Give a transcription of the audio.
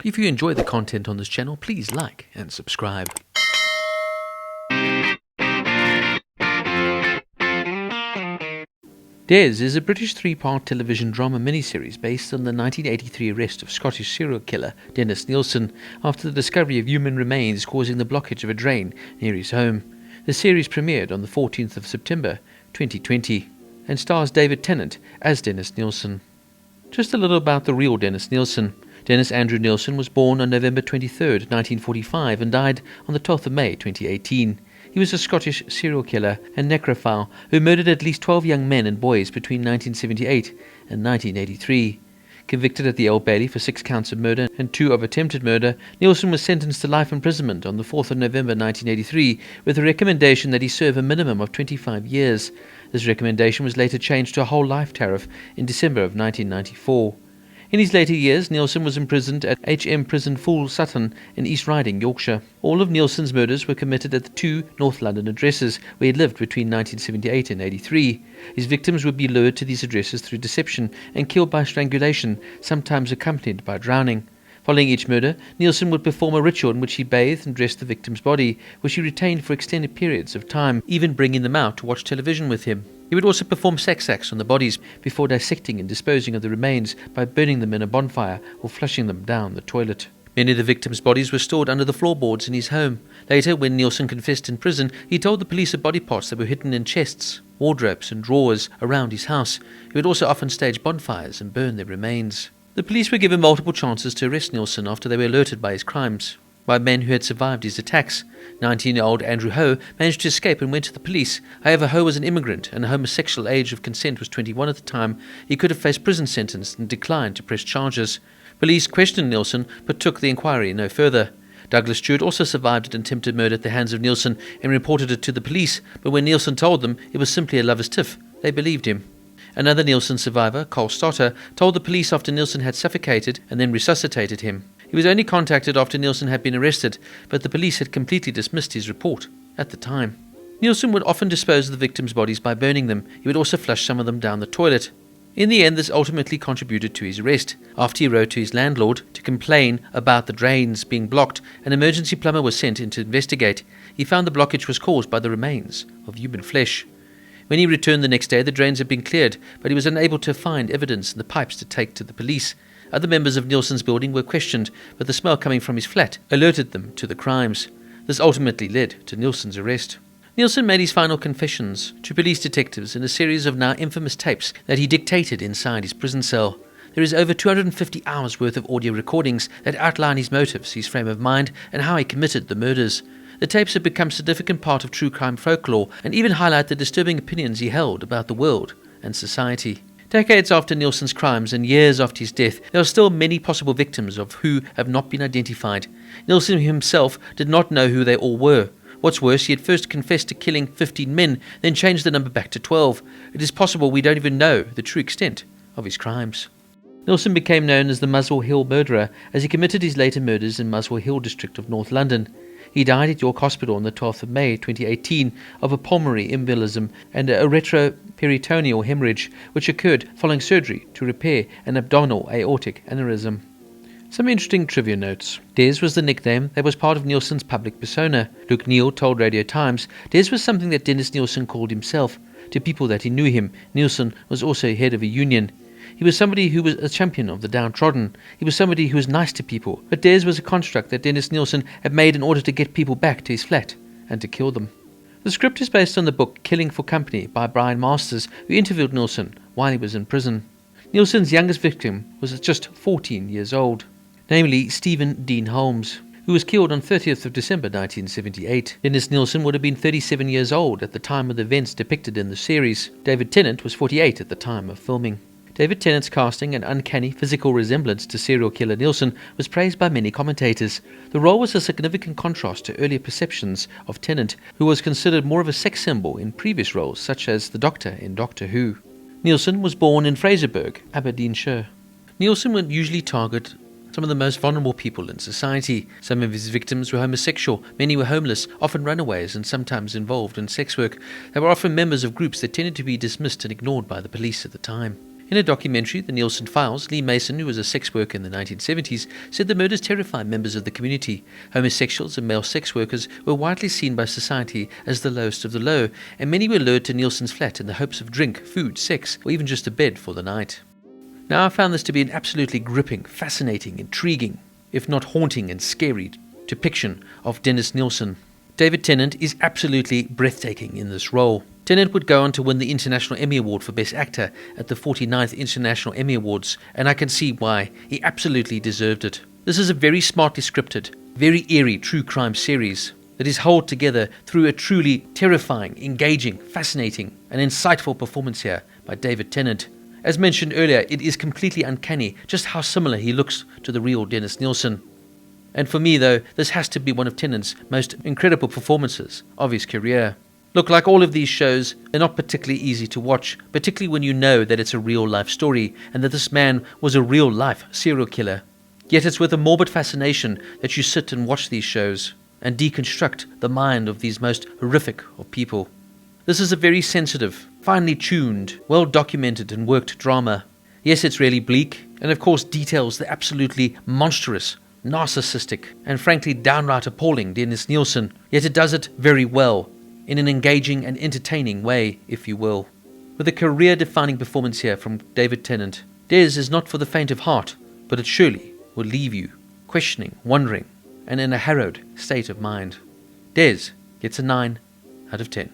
If you enjoy the content on this channel, please like and subscribe. Des is a British three-part television drama miniseries based on the 1983 arrest of Scottish serial killer Dennis Nilsen after the discovery of human remains causing the blockage of a drain near his home. The series premiered on the 14th of September 2020 and stars David Tennant as Dennis Nilsen. Just a little about the real Dennis Nilsen. Dennis Andrew Nilsen was born on November 23, 1945 and died on the 12th of May 2018. He was a Scottish serial killer and necrophile who murdered at least 12 young men and boys between 1978 and 1983. Convicted at the Old Bailey for 6 counts of murder and 2 of attempted murder, Nilsen was sentenced to life imprisonment on the 4th of November 1983 with a recommendation that he serve a minimum of 25 years. This recommendation was later changed to a whole life tariff in December of 1994. In his later years, Nilsen was imprisoned at HM Prison Full Sutton in East Riding, Yorkshire. All of Nilsen's murders were committed at the 2 North London addresses where he lived between 1978 and 83. His victims would be lured to these addresses through deception and killed by strangulation, sometimes accompanied by drowning. Following each murder, Nilsen would perform a ritual in which he bathed and dressed the victim's body, which he retained for extended periods of time, even bringing them out to watch television with him. He would also perform sex acts on the bodies before dissecting and disposing of the remains by burning them in a bonfire or flushing them down the toilet. Many of the victims' bodies were stored under the floorboards in his home. Later, when Nilsen confessed in prison, he told the police of body parts that were hidden in chests, wardrobes and drawers around his house. He would also often stage bonfires and burn their remains. The police were given multiple chances to arrest Nilsen after they were alerted by his crimes by men who had survived his attacks. 19-year-old Andrew Ho managed to escape and went to the police. However, Ho was an immigrant and a homosexual. Age of consent was 21 at the time. He could have faced prison sentence and declined to press charges. Police questioned Nilsen but took the inquiry no further. Douglas Stewart also survived an attempted murder at the hands of Nilsen and reported it to the police, but when Nilsen told them it was simply a lover's tiff, they believed him. Another Nilsen survivor, Cole Stotter, told the police after Nilsen had suffocated and then resuscitated him. He was only contacted after Nilsen had been arrested, but the police had completely dismissed his report at the time. Nilsen would often dispose of the victims' bodies by burning them. He would also flush some of them down the toilet. In the end, this ultimately contributed to his arrest. After he wrote to his landlord to complain about the drains being blocked, an emergency plumber was sent in to investigate. He found the blockage was caused by the remains of human flesh. When he returned the next day, the drains had been cleared, but he was unable to find evidence in the pipes to take to the police. Other members of Nilsen's building were questioned, but the smell coming from his flat alerted them to the crimes. This ultimately led to Nilsen's arrest. Nilsen made his final confessions to police detectives in a series of now infamous tapes that he dictated inside his prison cell. There is over 250 hours worth of audio recordings that outline his motives, his frame of mind, and how he committed the murders. The tapes have become a significant part of true crime folklore and even highlight the disturbing opinions he held about the world and society. Decades after Nilsen's crimes and years after his death, there are still many possible victims of who have not been identified. Nilsen himself did not know who they all were. What's worse, he had first confessed to killing 15 men, then changed the number back to 12. It is possible we don't even know the true extent of his crimes. Nilsen became known as the Muswell Hill murderer as he committed his later murders in Muswell Hill district of North London. He died at York Hospital on the 12th of May 2018 of a pulmonary embolism and a retroperitoneal hemorrhage, which occurred following surgery to repair an abdominal aortic aneurysm. Some interesting trivia notes. Des was the nickname that was part of Nilsen's public persona. Luke Neal told Radio Times, Des was something that Dennis Nilsen called himself. To people that he knew him, Nilsen was also head of a union. He was somebody who was a champion of the downtrodden. He was somebody who was nice to people. But Des was a construct that Dennis Nilsen had made in order to get people back to his flat and to kill them. The script is based on the book Killing for Company by Brian Masters, who interviewed Nilsen while he was in prison. Nilsen's youngest victim was just 14 years old, namely Stephen Dean Holmes, who was killed on 30th of December 1978. Dennis Nilsen would have been 37 years old at the time of the events depicted in the series. David Tennant was 48 at the time of filming. David Tennant's casting and uncanny physical resemblance to serial killer Nilsen was praised by many commentators. The role was a significant contrast to earlier perceptions of Tennant, who was considered more of a sex symbol in previous roles such as the Doctor in Doctor Who. Nilsen was born in Fraserburgh, Aberdeenshire. Nilsen would usually target some of the most vulnerable people in society. Some of his victims were homosexual, many were homeless, often runaways and sometimes involved in sex work. They were often members of groups that tended to be dismissed and ignored by the police at the time. In a documentary, The Nilsen Files, Lee Mason, who was a sex worker in the 1970s, said the murders terrified members of the community. Homosexuals and male sex workers were widely seen by society as the lowest of the low, and many were lured to Nilsen's flat in the hopes of drink, food, sex, or even just a bed for the night. Now, I found this to be an absolutely gripping, fascinating, intriguing, if not haunting and scary depiction of Dennis Nilsen. David Tennant is absolutely breathtaking in this role. Tennant would go on to win the International Emmy Award for Best Actor at the 49th International Emmy Awards, and I can see why. He absolutely deserved it. This is a very smartly scripted, very eerie true crime series that is held together through a truly terrifying, engaging, fascinating, and insightful performance here by David Tennant. As mentioned earlier, it is completely uncanny just how similar he looks to the real Dennis Nilsen. And for me, though, this has to be one of Tennant's most incredible performances of his career. Look, like all of these shows, they're not particularly easy to watch, particularly when you know that it's a real-life story and that this man was a real-life serial killer. Yet it's with a morbid fascination that you sit and watch these shows and deconstruct the mind of these most horrific of people. This is a very sensitive, finely tuned, well-documented and worked drama. Yes, it's really bleak, and of course details the absolutely monstrous, narcissistic, and frankly downright appalling Dennis Nilsen, yet it does it very well, in an engaging and entertaining way, if you will. With a career-defining performance here from David Tennant, Des is not for the faint of heart, but it surely will leave you questioning, wondering, and in a harrowed state of mind. Des gets a 9 out of 10.